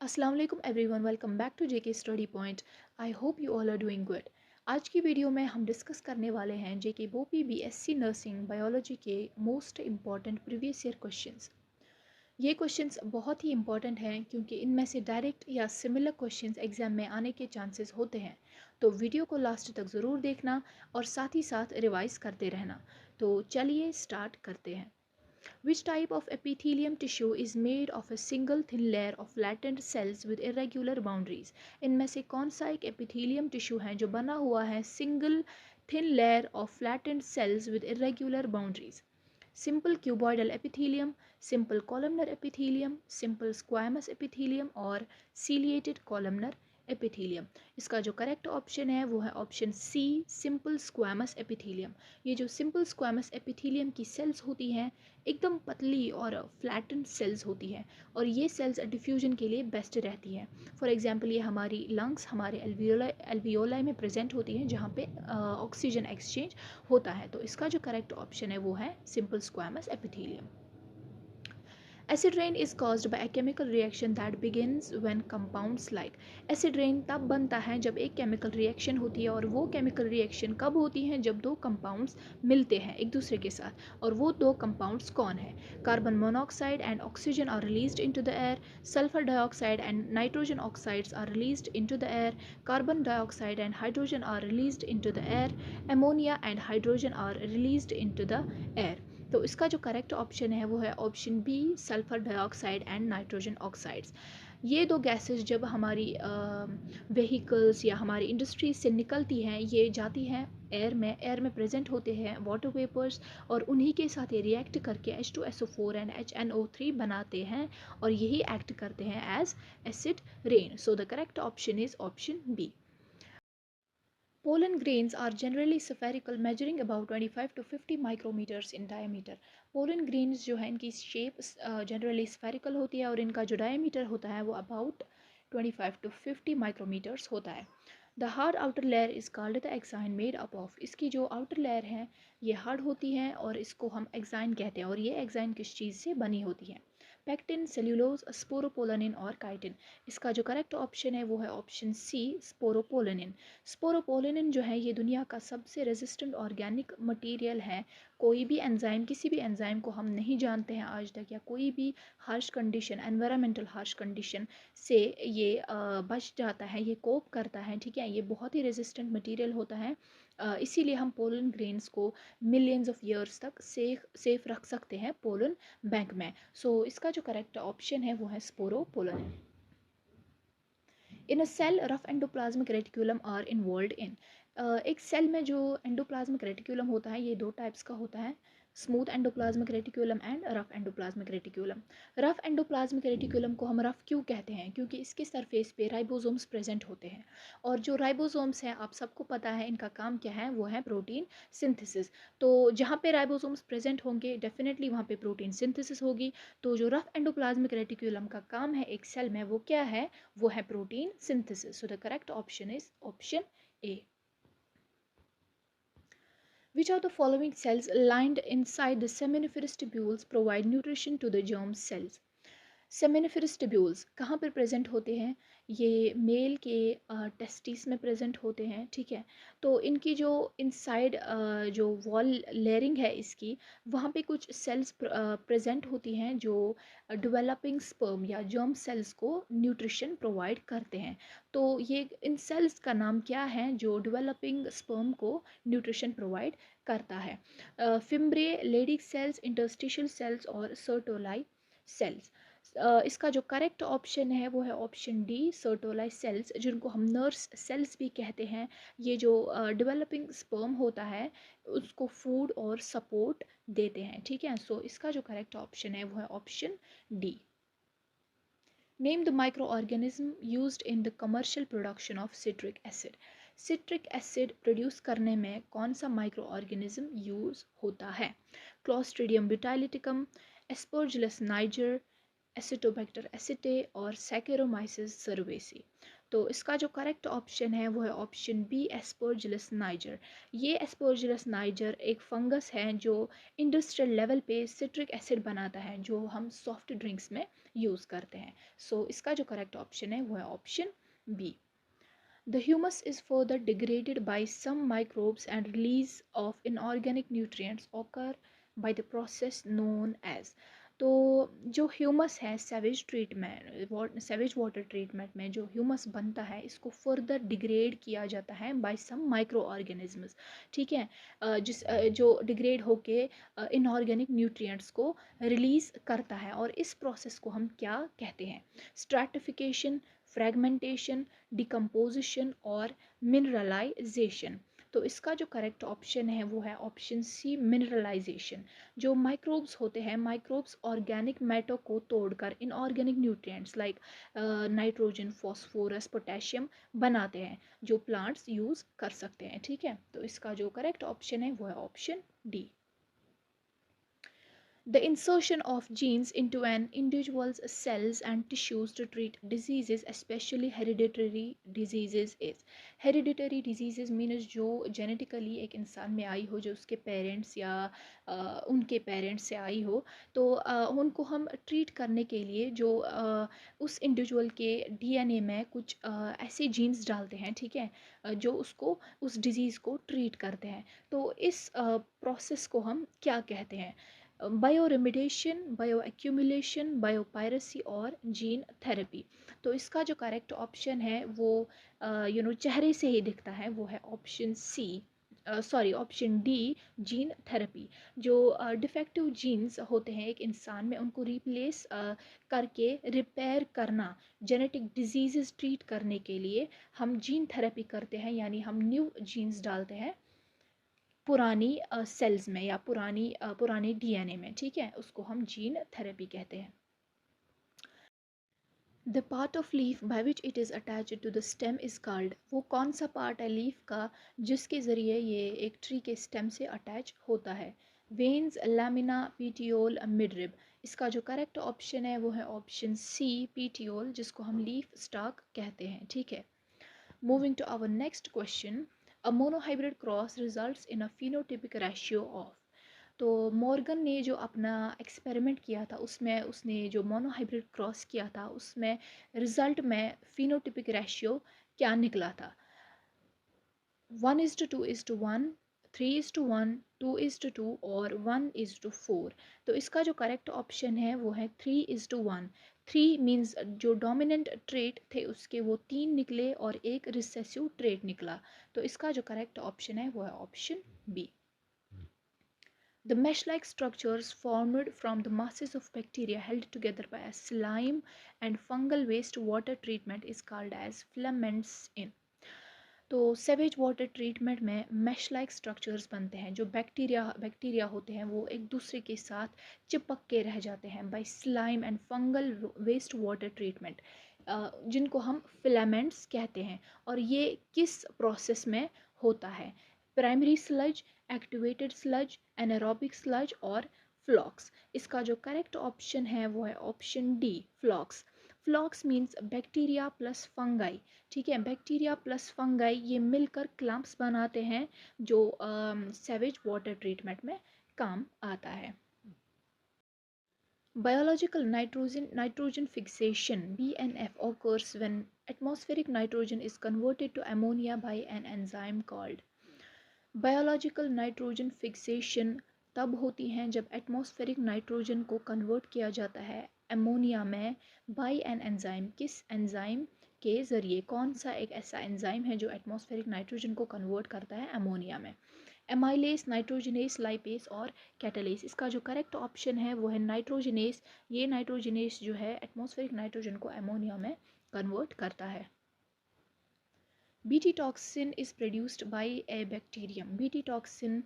अस्सलाम वालेकुम everyone, welcome back to JK study point. I hope you all are doing good. आज की video में हम डिस्कस करने वाले हैं JK BOPEE BSc nursing biology के most important previous year questions. ये क्वेश्चंस बहुत ही इंपॉर्टेंट हैं क्योंकि इनमें से डायरेक्ट या सिमिलर क्वेश्चंस एग्जाम में आने के चांसेस होते हैं। तो वीडियो को लास्ट तक ज़रूर देखना और साथ ही साथ रिवाइज करते रहना। तो चलिए स्टार्ट करते हैं। Which type of epithelium tissue is made of a single thin layer of flattened cells with irregular boundaries? इनमें से कौन सा एक epithelium tissue है जो बना हुआ है single thin layer of flattened cells with irregular boundaries? Simple cuboidal epithelium, simple columnar epithelium, simple squamous epithelium और ciliated columnar epithelium। इसका जो करेक्ट ऑप्शन है वो है option C, simple squamous epithelium. ये जो सिंपल स्क्वामस एपिथीलियम की cells होती हैं एकदम पतली और फ्लैटन सेल्स होती है और ये सेल्स डिफ्यूजन के लिए बेस्ट रहती हैं। फॉर एग्जांपल ये हमारी लंग्स, हमारे एल्वियोलाई में प्रेजेंट होती हैं जहाँ पे ऑक्सीजन एक्सचेंज होता है। तो इसका जो करेक्ट ऑप्शन है वो है simple squamous epithelium. Acid rain is caused by a chemical reaction that begins when compounds like acid rain तब बनता है जब एक केमिकल रिएक्शन होती है और वो केमिकल रिएक्शन कब होती है जब दो कंपाउंड्स मिलते हैं एक दूसरे के साथ। और वो दो कंपाउंड्स कौन है? Carbon monoxide and oxygen are released into the air, sulphur dioxide and nitrogen oxides are released into the air, carbon dioxide and hydrogen are released into the air, ammonia and hydrogen are released into the air. तो इसका जो correct option है वो है option B, sulphur dioxide and nitrogen oxides. ये दो gases जब हमारी व्हीकल्स या हमारी इंडस्ट्रीज से निकलती हैं ये जाती हैं एयर में प्रेजेंट होते हैं वाटर वेपर्स और उन्हीं के साथ ये रिएक्ट करके H2SO4 एंड HNO3 बनाते हैं और यही एक्ट करते हैं as acid rain. So the correct option is option B. Pollen grains are generally spherical, measuring about 25 to 50 micrometers in diameter. Pollen grains जो है इनकी शेप जनरली स्फेरिकल होती है और इनका जो डायमीटर होता है वो अबाउट 25 to 50 माइक्रोमीटर्स होता है। The hard outer layer is called the exine made up of. इसकी जो आउटर लेयर है ये हार्ड होती है और इसको हम एक्साइन कहते हैं और ये एक्साइन किस चीज़ से बनी होती है? पैक्टिन, सेल्यूलोज, स्पोरोपोलानिन और काइटिन। इसका जो करेक्ट ऑप्शन है वो है ऑप्शन सी, स्पोरोपोलानिन। स्पोरोपोलिन जो है ये दुनिया का सबसे रेजिस्टेंट ऑर्गेनिक मटेरियल है। कोई भी एंजाइम, किसी भी एंजाइम को हम नहीं जानते हैं आज तक या कोई भी harsh condition, environmental harsh condition से ये बच जाता है, ये कोप करता है। ठीक है, ये बहुत ही रेजिस्टेंट मटेरियल होता है। इसीलिए हम पोलन ग्रेन्स को मिलियंस ऑफ ईयर्स तक सेफ रख सकते हैं पोलन बैंक में। सो इसका जो करेक्ट ऑप्शन है वो है sporopollenin. In a cell rough endoplasmic reticulum are involved in. एक सेल में जो एंडोप्लाज्मिक रेटिकुलम होता है ये दो टाइप्स का होता है, smooth endoplasmic reticulum and rough endoplasmic reticulum. Rough endoplasmic reticulum को हम रफ क्यों कहते हैं? क्योंकि इसके सरफेस पे राइबोसोम्स प्रेजेंट होते हैं और जो राइबोसोम्स हैं आप सबको पता है इनका काम क्या है, वो है प्रोटीन सिंथेसिस। तो जहाँ पे राइबोसोम्स प्रेजेंट होंगे डेफिनेटली वहाँ पे प्रोटीन सिंथेसिस होगी। तो जो रफ एंडोप्लाज्मिक रेटिकुलम का काम है एक सेल में वो क्या है? वो है protein synthesis. So the correct option is option A. Which of the following cells lined inside the seminiferous tubules provide nutrition to the germ cells? Seminiferous tubules कहाँ पर प्रेजेंट होते हैं? ये मेल के टेस्टिस में प्रेजेंट होते हैं। ठीक है, तो इनकी जो इनसाइड जो वॉल लेयरिंग है इसकी, वहाँ पे कुछ सेल्स प्रेजेंट होती हैं जो डेवलपिंग स्पर्म या जर्म सेल्स को न्यूट्रिशन प्रोवाइड करते हैं। तो ये इन सेल्स का नाम क्या है जो डेवलपिंग स्पर्म को न्यूट्रिशन प्रोवाइड करता है? Fimbriae, Leydig cells, interstitial cells और सर्टोलाई सेल्स। इसका जो करेक्ट ऑप्शन है वो है ऑप्शन डी, सर्टोलाई सेल्स, जिनको हम नर्स सेल्स भी कहते हैं। ये जो डेवलपिंग स्पर्म होता है उसको फूड और सपोर्ट देते हैं। ठीक है, सो इसका जो करेक्ट ऑप्शन है वो है option D. Name the micro organism used in the commercial production of citric acid. Citric acid produce करने में कौन सा माइक्रो ऑर्गेनिज्म यूज होता है? क्लोस्ट्रीडियम ब्यूटाइलिटिकम, एस्परजिलस नाइजर, एसिटोबैक्टर एसिटे और सैकेरोमाइसिस सर्वेसी। तो इसका जो करेक्ट ऑप्शन है वो है ऑप्शन बी, एस्परजिलस नाइजर। ये एस्परजिलस नाइजर एक फंगस है जो इंडस्ट्रियल लेवल पे सिट्रिक एसिड बनाता है जो हम सॉफ्ट ड्रिंक्स में यूज़ करते हैं। सो इसका जो करेक्ट ऑप्शन है वो है option B. The humus is further degraded by some microbes and release of inorganic nutrients occur by the process known as। तो जो ह्यूमस है सेवेज वाटर ट्रीटमेंट में जो ह्यूमस बनता है इसको फर्दर डिग्रेड किया जाता है बाय सम माइक्रो ऑर्गेनिजम्स। ठीक है, जो डिग्रेड होके इनऑर्गेनिक न्यूट्रिएंट्स को रिलीज करता है, और इस प्रोसेस को हम क्या कहते हैं? स्ट्रैटिफिकेशन, फ्रेगमेंटेशन, डिकम्पोजिशन और मिनरलाइजेशन। तो इसका जो करेक्ट ऑप्शन है वो है ऑप्शन सी, मिनरलाइजेशन। जो माइक्रोब्स होते हैं, माइक्रोब्स ऑर्गेनिक मैटर को तोड़कर inorganic nutrients like nitrogen, phosphorus, potassium बनाते हैं जो प्लांट्स यूज़ कर सकते हैं। ठीक है, तो इसका जो करेक्ट ऑप्शन है वो है option D. The insertion of genes into an individual's cells and tissues to treat diseases, especially hereditary diseases is। Hereditary diseases means जो genetically एक इंसान में आई हो, जो उसके पेरेंट्स या उनके पेरेंट्स से आई हो, तो उनको हम ट्रीट करने के लिए जो उस इंडिविजुअल के डीएनए में कुछ ऐसे जीन्स डालते हैं, ठीक है, जो उसको उस डिज़ीज़ को ट्रीट करते हैं। तो इस प्रोसेस को हम क्या कहते हैं? Bio remediation, bio accumulation, biopiracy और जीन थेरेपी। तो इसका जो करेक्ट ऑप्शन है वो चेहरे से ही दिखता है, वो है option C, sorry option D, gene therapy. जो डिफेक्टिव जीन्स होते हैं एक इंसान में उनको रिप्लेस करके रिपेयर करना, जेनेटिक डिजीज़ ट्रीट करने के लिए हम जीन थेरेपी करते हैं, यानी हम न्यू जीन्स डालते हैं पुरानी सेल्स में या पुरानी डीएनए में। ठीक है, उसको हम जीन थेरेपी कहते हैं। The part of leaf by which it is attached to the stem is called. वो कौन सा पार्ट है लीफ का जिसके ज़रिए ये एक ट्री के स्टेम से अटैच होता है? Veins, lamina, petiole, midrib. इसका जो करेक्ट ऑप्शन है वो है ऑप्शन सी, पीटियोल, जिसको हम लीफ स्टॉक कहते हैं। ठीक है, moving to our next question, a monohybrid cross results in a phenotypic ratio of। तो मॉर्गन ने जो अपना एक्सपेरिमेंट किया था उसमें उसने जो मोनोहाइब्रिड क्रॉस किया था उसमें रिजल्ट में फिनोटिपिक रेशियो क्या निकला था? 1:2:1, 3:1, 2:2 और 1:4। तो इसका जो करेक्ट ऑप्शन है वो है 3:1। 3 मीन्स जो डोमिनेंट ट्रेट थे उसके वो 3 निकले और एक रिसेसिव ट्रेट निकला। तो इसका जो करेक्ट ऑप्शन है वो है option B. The mesh-like structures formed from the masses of bacteria held together by a slime and fungal waste water treatment is called as filaments in। तो सेवेज वाटर ट्रीटमेंट में mesh like structures बनते हैं, जो bacteria होते हैं वो एक दूसरे के साथ चिपक के रह जाते हैं by slime and fungal waste water treatment, जिनको हम फिलामेंट्स कहते हैं। और ये किस प्रोसेस में होता है? Primary sludge, activated sludge, anaerobic sludge और फ्लॉक्स। इसका जो करेक्ट ऑप्शन है वो है option D, flocs. Flocs means bacteria plus fungi. ठीक है, बैक्टीरिया प्लस फंगाई ये मिलकर क्लम्प्स बनाते हैं जो सेवेज वाटर ट्रीटमेंट में काम आता है। Biological nitrogen fixation BNF occurs when atmospheric nitrogen is converted to ammonia by an enzyme called। Biological nitrogen fixation तब होती हैं जब एटमॉस्फेरिक नाइट्रोजन को कन्वर्ट किया जाता है एमोनिया में बाय एन एंजाइम। किस एंजाइम के ज़रिए? कौन सा एक ऐसा एंजाइम है जो एटमॉस्फेरिक नाइट्रोजन को कन्वर्ट करता है एमोनिया में? एमाइलेस, नाइट्रोजनेस, लाइपेस और कैटालेस। इसका जो करेक्ट ऑप्शन है वो है नाइट्रोजनेस। ये नाइट्रोजनेस जो है एटमॉस्फेरिक नाइट्रोजन को एमोनिया में कन्वर्ट करता है। BT toxin is produced by a bacterium. BT toxin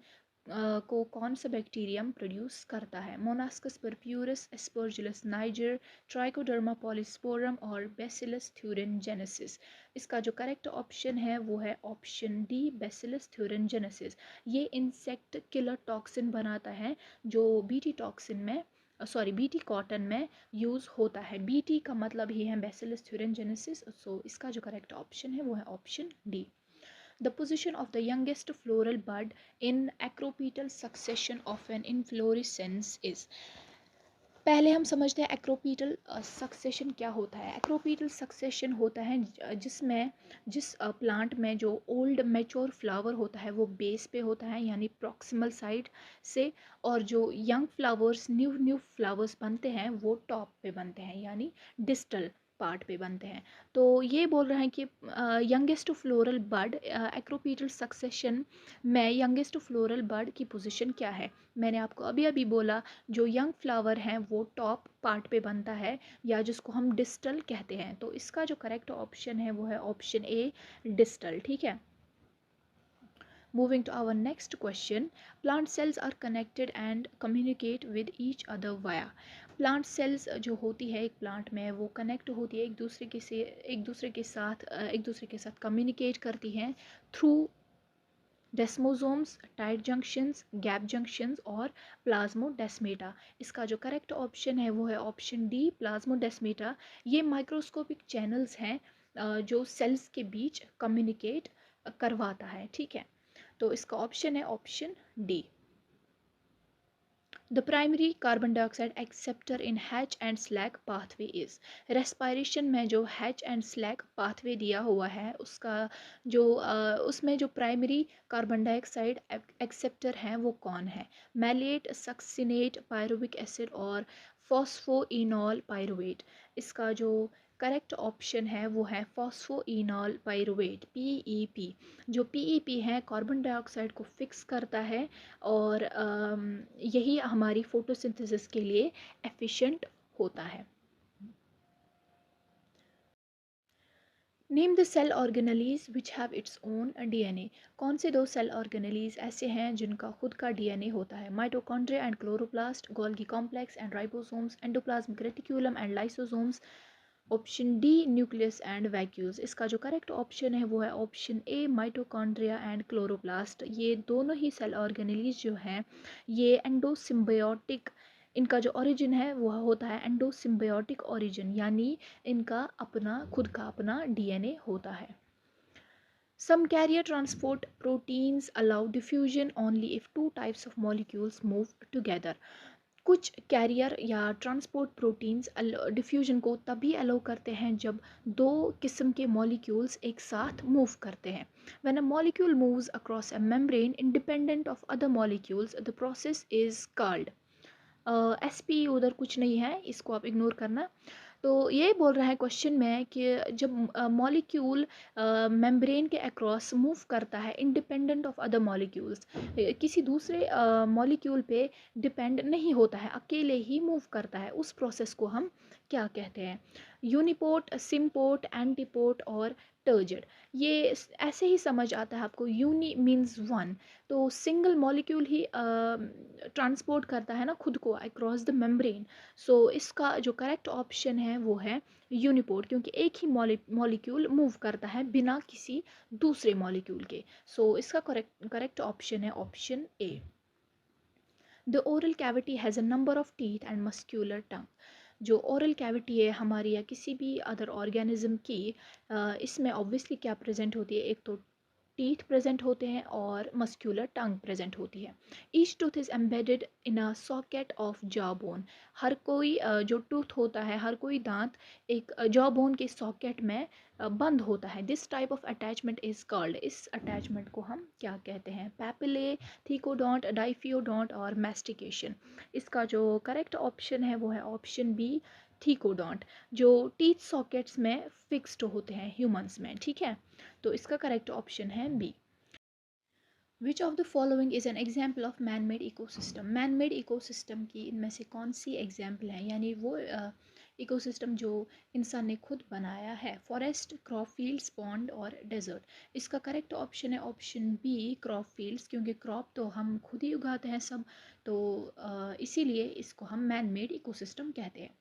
को कौन सा बैक्टीरियम प्रोड्यूस करता है? Monascus purpureus, Aspergillus niger, Trichoderma polysporum और बैसिलस थ्यूरेनजेनेसिस। इसका जो करेक्ट ऑप्शन है वो है ऑप्शन डी, बैसिलस थ्यूरेनजेनेसिस। ये इंसेक्ट किलर टॉक्सिन बनाता है जो बीटी टॉक्सिन में सॉरी बीटी कॉटन में यूज़ होता है। बीटी का मतलब ही है बैसिलस thuringiensis, सो इसका जो करेक्ट ऑप्शन है वो है option D. The position of the youngest floral bud in acropetal succession of an inflorescence is। पहले हम समझते हैं एक्रोपीटल सक्सेशन क्या होता है। एक्रोपीटल सक्सेशन होता है जिसमें जिस प्लांट में जो ओल्ड मैच्योर फ्लावर होता है वो बेस पे होता है यानी प्रॉक्सिमल साइड से, और जो young flowers new new flowers बनते हैं वो टॉप पे बनते हैं यानी डिस्टल पार्ट पे बनते हैं। तो ये बोल रहे हैं कि यंगेस्ट फ्लोरल बड एक्रोपीटल सक्सेशन में यंगेस्ट फ्लोरल बड की पोजीशन क्या है। मैंने आपको अभी अभी बोला जो यंग फ्लावर हैं वो टॉप पार्ट पे बनता है या जिसको हम डिस्टल कहते हैं। तो इसका जो करेक्ट ऑप्शन है वो है ऑप्शन ए डिस्टल। ठीक है, moving to our next question, plant cells are connected and communicate with each other via। Plant cells जो होती है एक प्लांट में वो कनेक्ट होती है एक दूसरे के साथ कम्युनिकेट करती हैं through desmosomes, tight junctions, gap junctions और प्लाज्मोडेस्मेटा। इसका जो करेक्ट ऑप्शन है वो है ऑप्शन डी प्लाज्मोडेस्मेटा। ये माइक्रोस्कोपिक चैनल्स हैं जो सेल्स के बीच कम्युनिकेट करवाता है। ठीक है, तो इसका ऑप्शन है option D. The primary carbon dioxide acceptor in Hatch and Slack pathway is। respiration में जो Hatch and Slack pathway दिया हुआ है उसका जो उसमें जो प्राइमरी कार्बन डाइऑक्साइड एक्सेप्टर हैं वो कौन है। मैलेट, सक्सिनेट, पायरुविक एसिड और फॉस्फोइनॉल पायरुवेट। इसका जो करेक्ट ऑप्शन है वो है फॉस्फोइनॉल पायरुवेट, पीईपी। जो पीईपी है कार्बन डाइऑक्साइड को फिक्स करता है और यही हमारी फोटोसिंथेसिस के लिए एफिशिएंट होता है। Name the cell organelles which have its own DNA. कौन से दो सेल ऑर्गेनेलीज ऐसे हैं जिनका खुद का डीएनए होता है। Mitochondria and chloroplast, Golgi complex and ribosomes, endoplasmic reticulum and lysosomes. Option D nucleus and vacuoles. इसका जो करेक्ट ऑप्शन है वो है option A mitochondria and chloroplast. ये दोनों ही सेल ऑर्गेनेलीज जो हैं ये एंडोसिम्बायोटिक, इनका जो ओरिजिन है वो होता है एंडोसिम्बायोटिक ओरिजिन यानी इनका अपना खुद का अपना डीएनए होता है। Some carrier transport proteins allow diffusion only if two types of molecules move together। कुछ कैरियर या ट्रांसपोर्ट प्रोटीन्स डिफ्यूजन को तभी अलाउ करते हैं जब दो किस्म के मॉलिक्यूल्स एक साथ मूव करते हैं। When a molecule moves across a membrane independent of other molecules the process is called. S P उधर कुछ नहीं है, इसको आप इग्नोर करना। तो ये बोल रहा है क्वेश्चन में कि जब मॉलिक्यूल मेम्ब्रेन के अक्रॉस मूव करता है इंडिपेंडेंट ऑफ अदर मॉलिक्यूल्स, किसी दूसरे मॉलिक्यूल पे डिपेंड नहीं होता है, अकेले ही मूव करता है, उस प्रोसेस को हम क्या कहते हैं। यूनिपोर्ट, सिम्पोर्ट, एंटीपोर्ट और टर्जिड। ये ऐसे ही समझ आता है आपको। यूनी मीन्स वन, तो सिंगल मॉलिक्यूल ही ट्रांसपोर्ट करता है ना खुद को अक्रॉस द मेम्ब्रेन। सो इसका जो करेक्ट ऑप्शन है वो है यूनिपोर्ट, क्योंकि एक ही मॉलिक्यूल मूव करता है बिना किसी दूसरे मॉलिक्यूल के। सो इसका करेक्ट ऑप्शन है option A. The oral cavity has a number of teeth and muscular tongue. जो ओरल कैविटी है हमारी या किसी भी अदर ऑर्गेनिज्म की, इसमें ऑब्वियसली क्या प्रेजेंट होती है, एक तो टीथ प्रेजेंट होते हैं और मस्क्यूलर टंग प्रेजेंट होती है। Each tooth is embedded in a socket of jaw bone. हर कोई जो टूथ होता है, हर कोई दांत एक जॉ बोन के सॉकेट में बंद होता है। This type of attachment is called. इस अटैचमेंट को हम क्या कहते हैं। पैपिले, थीकोडोंट, डाइफियोडोंट और मैस्टिकेशन। इसका जो करेक्ट ऑप्शन है वो है ऑप्शन बी थीकोडोंट, जो टीथ सॉकेट्स में फिक्स्ड होते हैं ह्यूमंस में। ठीक है, तो इसका करेक्ट ऑप्शन है B. Which of the following is an example of man made ecosystem. Man made ecosystem की इनमें से कौन सी एग्जाम्पल है, यानी वो इकोसिस्टम जो इंसान ने खुद बनाया है। फॉरेस्ट, क्रॉप फील्ड्स, पॉन्ड और डेजर्ट। इसका करेक्ट ऑप्शन है ऑप्शन बी क्रॉप फील्ड्स, क्योंकि क्रॉप तो हम खुद ही उगाते हैं सब, तो इसीलिए इसको हम मैन मेड इकोसिस्टम कहते हैं।